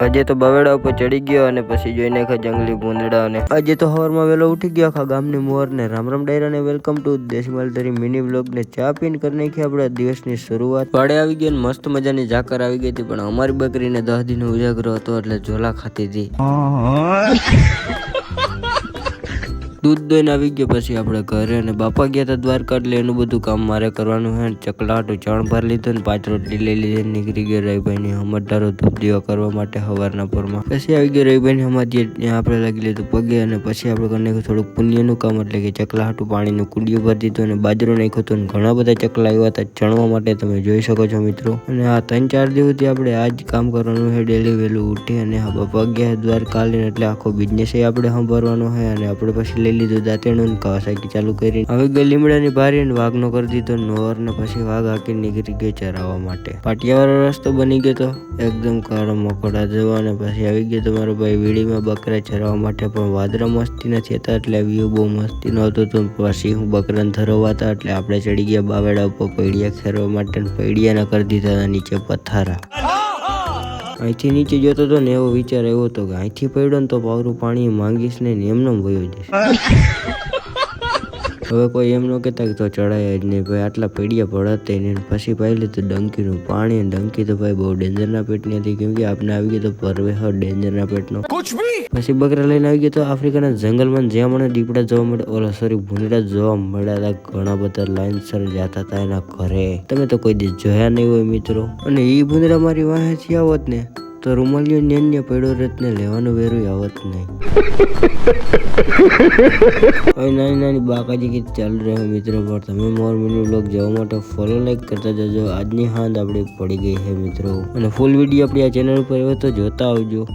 આજે તો બવેડા ઉપર ચડી ગયો અને પછી જોઈ નાખ્યા જંગલી ભૂંદડા. અને આજે તો સવારમાં વહેલો ઉઠી ગયો આખા ગામની મોરને રામ રામ ડાયરા ને વેલકમ ટુ દેશી માલધારી મિની બ્લોગ ને ચા પીને કરી નાખી આપણા દિવસની શરૂઆત. વાડે આવી ગયો ને મસ્ત મજાની ઝાકર આવી ગઈ હતી, પણ અમારી બકરીને 10 દિનનો ઉજાગરો હતો એટલે ઝોલા ખાતી હતી. દૂધ દઈને આવી ગયો પછી આપણે ઘરે, અને બાપા ગયા હતા દ્વારકા એટલે એનું બધું કામ મારે કરવાનું છે. ચકલાટું ચણ ભરી લીધું ને 5 રોટલી લઈ લીધી, નીકળી ગયો રવિભાઈ ની હમદારો ધૂપ દીવા કરવા માટે સવારના પોરમાં. પછી આવી ગયો રવિભાઈ ની હમાજી, ત્યાં આપણે લાગી લીધું પગે, અને પછી આપણે કરી નાખ્યું થોડુંક પુણ્યનું કામ, એટલે કે ચકલાટું પાણીનું કુડિયું ભરી દીધું અને બાજરો નાખ્યો હતો. ઘણા બધા ચકલા આવ્યા હતા ચણવા માટે, તમે જોઈ શકો છો મિત્રો. અને આ 3-4 દિવસથી આપણે આ જ કામ કરવાનું છે, ડેલી વહેલું ઉઠી. અને હા બાપા ગયા દ્વારકા લઈને એટલે આખો બિઝનેસ આપણે સંભાળવાનો છે. અને આપણે પછી લઈ લીધું દાંતેણું કાવાસાકી ચાલુ કરી. હવે ગઈ લીમડાની બારી ને વાઘનો કરી દીધો નોર, ને પછી વાઘ આખી નીકળી ગયો ચરાવવા માટે. પાટિયાવાળો રસ્તો બની ગયો તો એકદમ કાળો મકોડા જવા. અને પછી આવી ગયો તમારો ભાઈ વીડીમાં બકરા ચરાવવા માટે, પણ વાદળા મસ્તી નથી હતા એટલે વ્યૂ બહુ મસ્તી નહોતો. તો પછી હું બકરાને ધરવા હતા એટલે આપણે ચડી ગયા બાવેડા ઉપર પૈડિયા ખેરવા માટે. પૈડિયા ના કરી દીધા હતા નીચે પથારા. અહીંથી નીચે જોતો હતો ને એવો વિચાર આવ્યો હતો કે અહીંથી પડ્યો ને તો પાવરું પાણી માંગીશ નહીં, એમને વયો જઈશ. હવે કોઈ એમ ન કહેતા કે તો ચડાય જ નહીં ભાઈ, આટલા પૈડિયા પડતે નહીં. પછી પાઈ લીધું ડંકીનું પાણી, અને ડંકી તો ભાઈ બહુ ડેન્જરના પેટની હતી, કેમ કે આપણે આવી ગયો તો પરવેહર ડેન્જરના પેટનો. પછી બકરા લઈને આવી ગયો તો આફ્રિકાના જંગલમાં, જ્યાં મને દીપડા જોવા મળે, ભૂંડડા જોવા મળ્યા હતા. ઘણા બધા લાઇનસર જતા હતા એના ઘરે, તમે તો કોઈ દિવસ જોયા નહીં હોય મિત્રો. અને એ ભૂંડડા મારી વાહેથી આવત ને તો રૂમાલિયો ન્યાન્ય પડ્યો રત્ને લેવાનું વેરું આવત નહીં. હવે નાની નાની બાકાજી ગીત ચાલુ રહ્યો મિત્રો. પર તમે મોર મિની બ્લોગ જોવા માટે ફોલો લાઈક કરતા જજો. આજની હાંદ આપણે પડી ગઈ છે મિત્રો, અને ફૂલ વિડીયો આપણી આ ચેનલ ઉપર હોય તો જોતા આવજો.